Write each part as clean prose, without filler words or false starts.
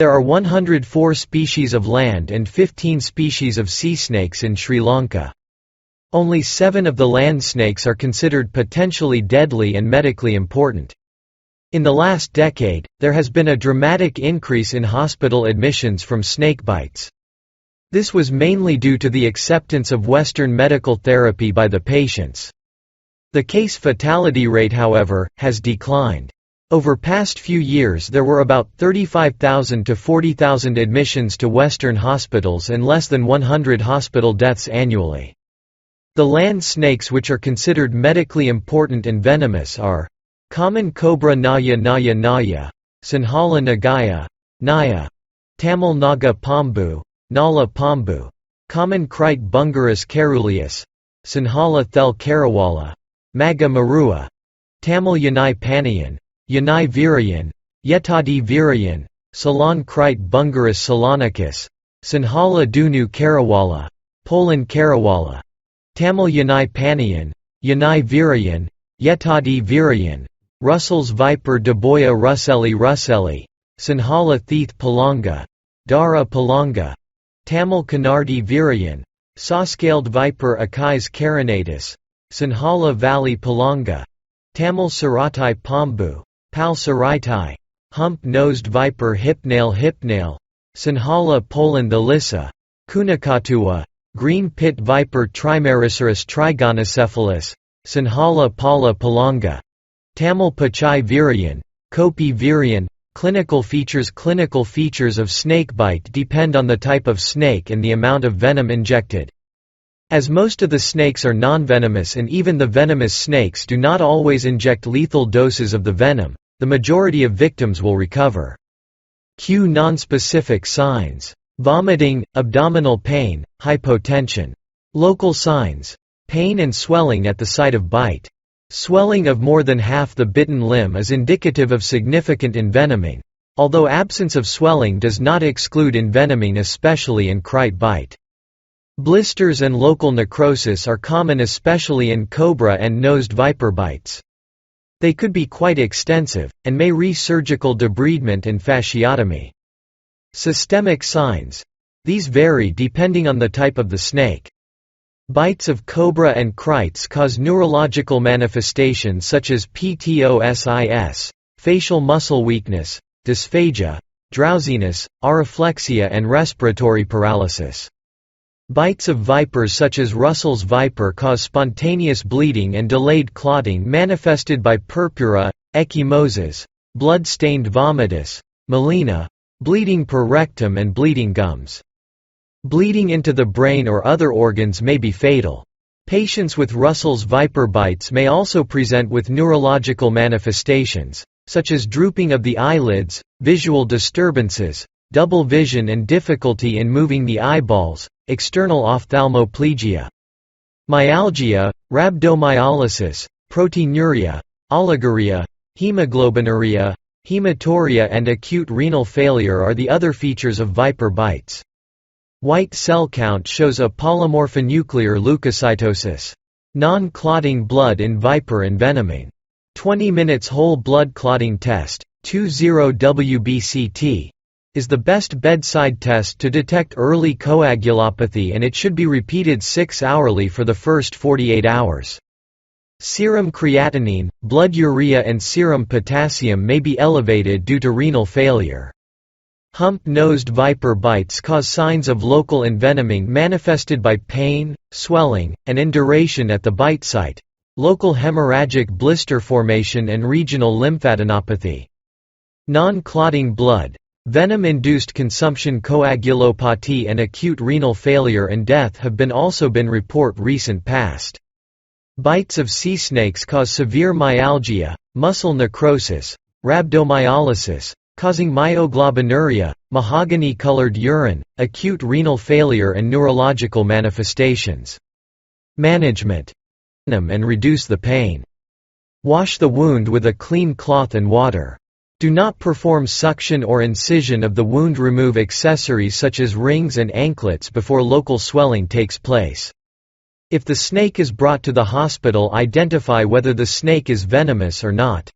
There are 104 species of land and 15 species of sea snakes in Sri Lanka. Only 7 of the land snakes are considered potentially deadly and medically important. In the last decade, there has been a dramatic increase in hospital admissions from snake bites. This was mainly due to the acceptance of Western medical therapy by the patients. The case fatality rate, however, has declined. Over past few years there were about 35,000 to 40,000 admissions to Western hospitals and less than 100 hospital deaths annually. The land snakes which are considered medically important and venomous are common cobra Naya Naya Naya, Sinhala Nagaya, Naya, Tamil Naga Pambu, Nala Pambu, common krite Bungarus caeruleus, Sinhala Thel Karawala, Maga Marua, Tamil Yanai Panayan, Yanai Virayan, Yetadi Virayan, Ceylon krite Bungarus ceylonicus, Sinhala Dunu Karawala, Poland Karawala, Tamil Yanai Panayan, Yanai Virayan, Yetadi Virayan, Russell's viper Daboya Russelli Russelli, Sinhala Theeth Palanga, Dara Palanga, Tamil Kannardi Virayan, saw-scaled viper Achis carinatus, Sinhala Valley Palanga, Tamil Saratai Pambu, Pal Saratai, hump-nosed viper Hypnale Hypnale, Sinhala Poland Elissa, Kunakatua, green pit viper Trimeroceros trigonocephalus, Sinhala Pala Palanga, Tamil Pachai Virayan, Kopi Virayan. Clinical features of snakebite depend on the type of snake and the amount of venom injected. As most of the snakes are non-venomous and even the venomous snakes do not always inject lethal doses of the venom, the majority of victims will recover. Q. Nonspecific signs: vomiting, abdominal pain, hypotension. Local signs: pain and swelling at the site of bite. Swelling of more than half the bitten limb is indicative of significant envenoming, although absence of swelling does not exclude envenoming, especially in krite bite. Blisters and local necrosis are common, especially in cobra and nosed viper bites. They could be quite extensive, and may re-surgical debridement and fasciotomy. Systemic signs: these vary depending on the type of the snake. Bites of cobra and krites cause neurological manifestations such as PTOSIS, facial muscle weakness, dysphagia, drowsiness, areflexia and respiratory paralysis. Bites of vipers such as Russell's viper cause spontaneous bleeding and delayed clotting manifested by purpura, ecchymosis, blood-stained vomitus, melena, bleeding per rectum and bleeding gums. Bleeding into the brain or other organs may be fatal. Patients with Russell's viper bites may also present with neurological manifestations, such as drooping of the eyelids, visual disturbances, double vision and difficulty in moving the eyeballs, external ophthalmoplegia. Myalgia, rhabdomyolysis, proteinuria, oliguria, hemoglobinuria, hematuria and acute renal failure are the other features of viper bites. White cell count shows a polymorphonuclear leukocytosis. Non-clotting blood in viper envenoming. 20 minutes whole blood clotting test, 20 WBCT, is the best bedside test to detect early coagulopathy, and it should be repeated 6-hourly for the first 48 hours. Serum creatinine, blood urea and serum potassium may be elevated due to renal failure. Hump-nosed viper bites cause signs of local envenoming manifested by pain, swelling, and induration at the bite site, local hemorrhagic blister formation and regional lymphadenopathy. Non-clotting blood, venom-induced consumption coagulopathy and acute renal failure and death have also been reported recent past. Bites of sea snakes cause severe myalgia, muscle necrosis, rhabdomyolysis, causing myoglobinuria, mahogany-colored urine, acute renal failure and neurological manifestations. Management: and reduce the pain. Wash the wound with a clean cloth and water. Do not perform suction or incision of the wound. Remove accessories such as rings and anklets before local swelling takes place. If the snake is brought to the hospital, identify whether the snake is venomous or not.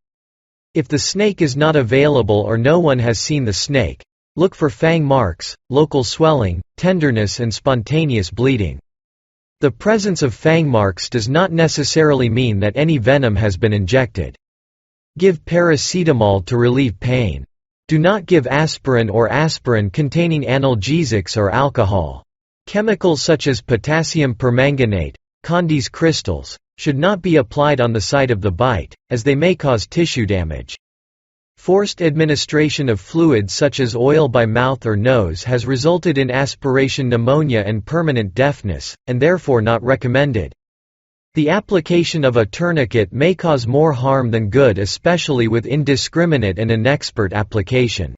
If the snake is not available or no one has seen the snake, Look for fang marks, local swelling, tenderness and spontaneous bleeding. The presence of fang marks does not necessarily mean that any venom has been injected. Give paracetamol to relieve pain. Do not give aspirin or aspirin containing analgesics or alcohol. Chemicals such as potassium permanganate, Condy's crystals, should not be applied on the site of the bite, as they may cause tissue damage. Forced administration of fluids such as oil by mouth or nose has resulted in aspiration pneumonia and permanent deafness, and therefore not recommended. The application of a tourniquet may cause more harm than good, especially with indiscriminate and inexpert application.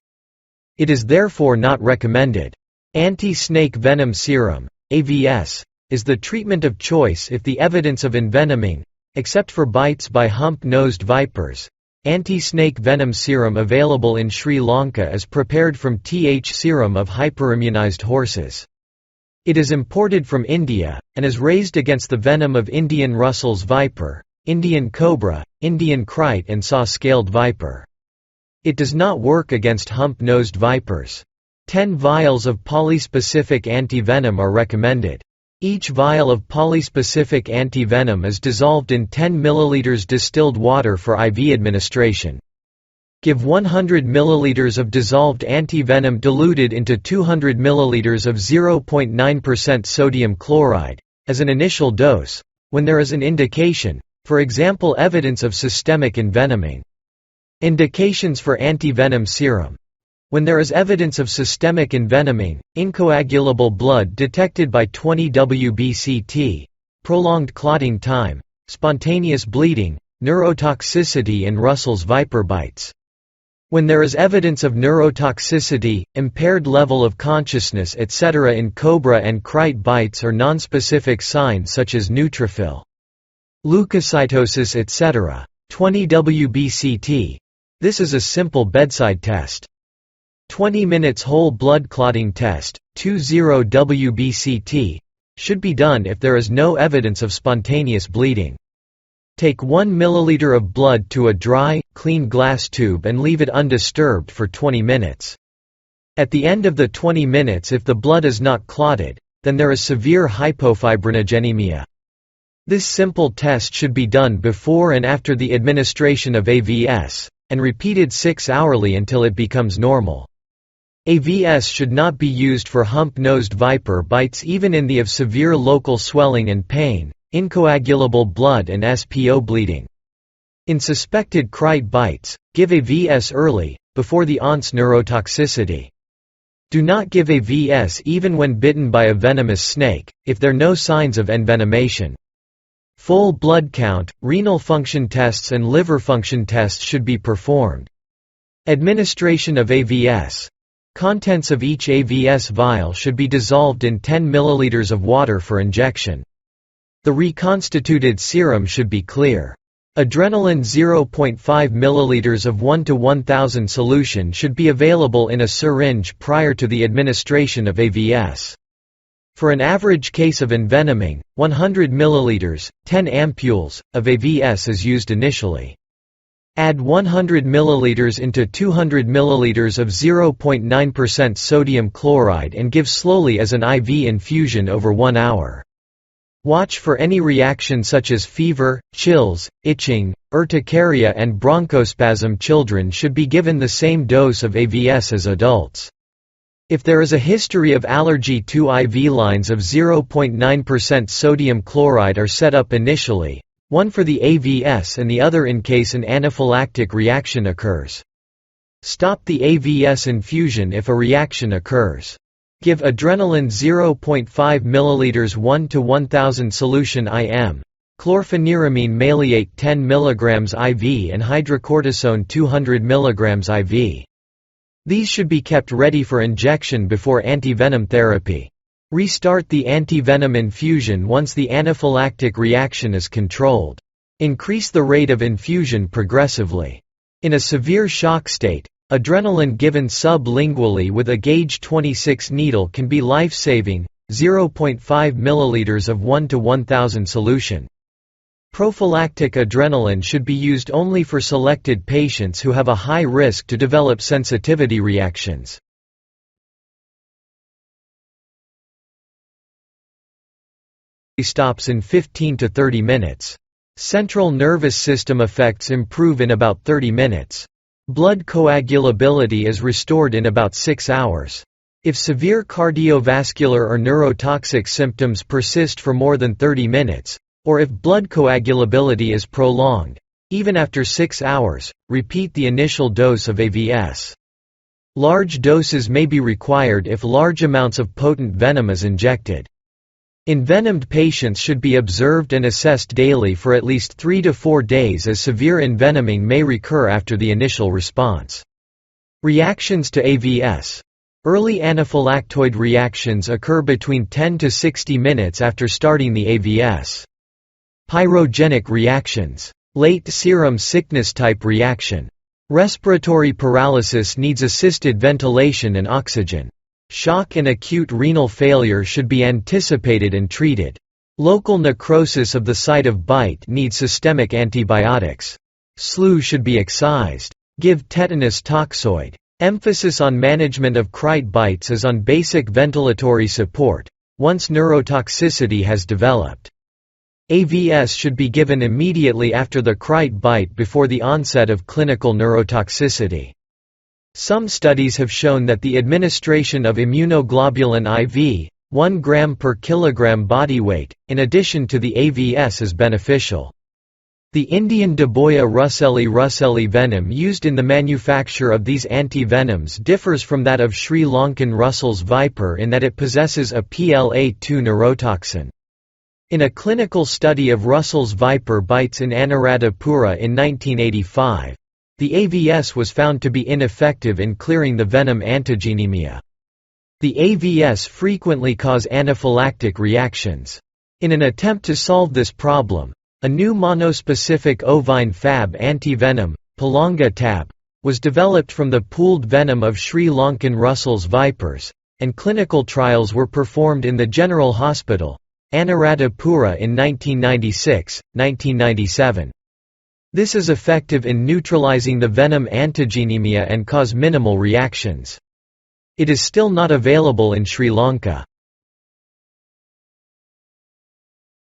It is therefore not recommended. Anti-snake venom serum, AVS, is the treatment of choice if the evidence of envenoming, except for bites by hump-nosed vipers. Anti-snake venom serum available in Sri Lanka is prepared from Th serum of hyperimmunized horses. It is imported from India, and is raised against the venom of Indian Russell's viper, Indian cobra, Indian kite and saw-scaled viper. It does not work against hump-nosed vipers. 10 vials of polyspecific anti-venom are recommended. Each vial of polyspecific anti-venom is dissolved in 10 ml distilled water for IV administration. Give 100 ml of dissolved anti-venom diluted into 200 ml of 0.9% sodium chloride, as an initial dose, when there is an indication, for example evidence of systemic envenoming. Indications for anti-venom serum. When there is evidence of systemic envenoming, incoagulable blood detected by 20 WBCT, prolonged clotting time, spontaneous bleeding, neurotoxicity and Russell's viper bites. When there is evidence of neurotoxicity, impaired level of consciousness etc. in cobra and kite bites or nonspecific signs such as neutrophil leukocytosis etc. 20 WBCT. This is a simple bedside test. 20 minutes whole blood clotting test, 20 WBCT, should be done if there is no evidence of spontaneous bleeding. Take 1 ml of blood to a dry, clean glass tube and leave it undisturbed for 20 minutes. At the end of the 20 minutes if the blood is not clotted, then there is severe hypofibrinogenemia. This simple test should be done before and after the administration of AVS, and repeated 6 hourly until it becomes normal. AVS should not be used for hump-nosed viper bites even in the of severe local swelling and pain, incoagulable blood and SPO bleeding. In suspected kite bites, give AVS early, before the onset neurotoxicity. Do not give AVS even when bitten by a venomous snake, if there are no signs of envenomation. Full blood count, renal function tests and liver function tests should be performed. Administration of AVS. Contents of each AVS vial should be dissolved in 10 ml of water for injection. The reconstituted serum should be clear. Adrenaline 0.5 ml of 1 to 1000 solution should be available in a syringe prior to the administration of AVS. For an average case of envenoming, 100 ml, 10 ampules, of AVS is used initially. Add 100 ml into 200 ml of 0.9% sodium chloride and give slowly as an IV infusion over 1 hour. Watch for any reaction such as fever, chills, itching, urticaria and bronchospasm. Children should be given the same dose of AVS as adults. If there is a history of allergy, 2 IV lines of 0.9% sodium chloride are set up initially, one for the AVS and the other in case an anaphylactic reaction occurs. Stop the AVS infusion if a reaction occurs. Give adrenaline 0.5 ml 1 to 1000 solution IM, chlorpheniramine maleate 10 mg IV and hydrocortisone 200 mg IV. These should be kept ready for injection before antivenom therapy. Restart the antivenom infusion once the anaphylactic reaction is controlled. Increase the rate of infusion progressively. In a severe shock state, adrenaline given sublingually with a gauge 26 needle can be life-saving, 0.5 ml of 1 to 1000 solution. Prophylactic adrenaline should be used only for selected patients who have a high risk to develop sensitivity reactions. stops in 15 to 30 minutes. Central nervous system effects improve in about 30 minutes. Blood coagulability is restored in about 6 hours. If severe cardiovascular or neurotoxic symptoms persist for more than 30 minutes, or if blood coagulability is prolonged, even after 6 hours, repeat the initial dose of AVS. Large doses may be required if large amounts of potent venom is injected. Envenomed patients should be observed and assessed daily for at least 3 to 4 days, as severe envenoming may recur after the initial response. Reactions to AVS. Early anaphylactoid reactions occur between 10 to 60 minutes after starting the AVS. Pyrogenic reactions. Late serum sickness type reaction. Respiratory paralysis needs assisted ventilation and oxygen. Shock and acute renal failure should be anticipated and treated. Local necrosis of the site of bite needs systemic antibiotics. Slough should be excised. Give tetanus toxoid. Emphasis on management of crite bites is on basic ventilatory support, once neurotoxicity has developed. AVS should be given immediately after the crite bite before the onset of clinical neurotoxicity. Some studies have shown that the administration of immunoglobulin IV, 1 gram per kilogram body weight, in addition to the AVS is beneficial. The Indian Deboya Russelli venom used in the manufacture of these anti-venoms differs from that of Sri Lankan Russell's viper in that it possesses a PLA2 neurotoxin. In a clinical study of Russell's viper bites in Anuradhapura in 1985, the AVS was found to be ineffective in clearing the venom antigenemia. The AVS frequently cause anaphylactic reactions. In an attempt to solve this problem, a new monospecific ovine Fab antivenom, Palanga Tab, was developed from the pooled venom of Sri Lankan Russell's vipers, and clinical trials were performed in the General Hospital, Anuradhapura in 1996-1997. This is effective in neutralizing the venom antigenemia and cause minimal reactions. It is still not available in Sri Lanka.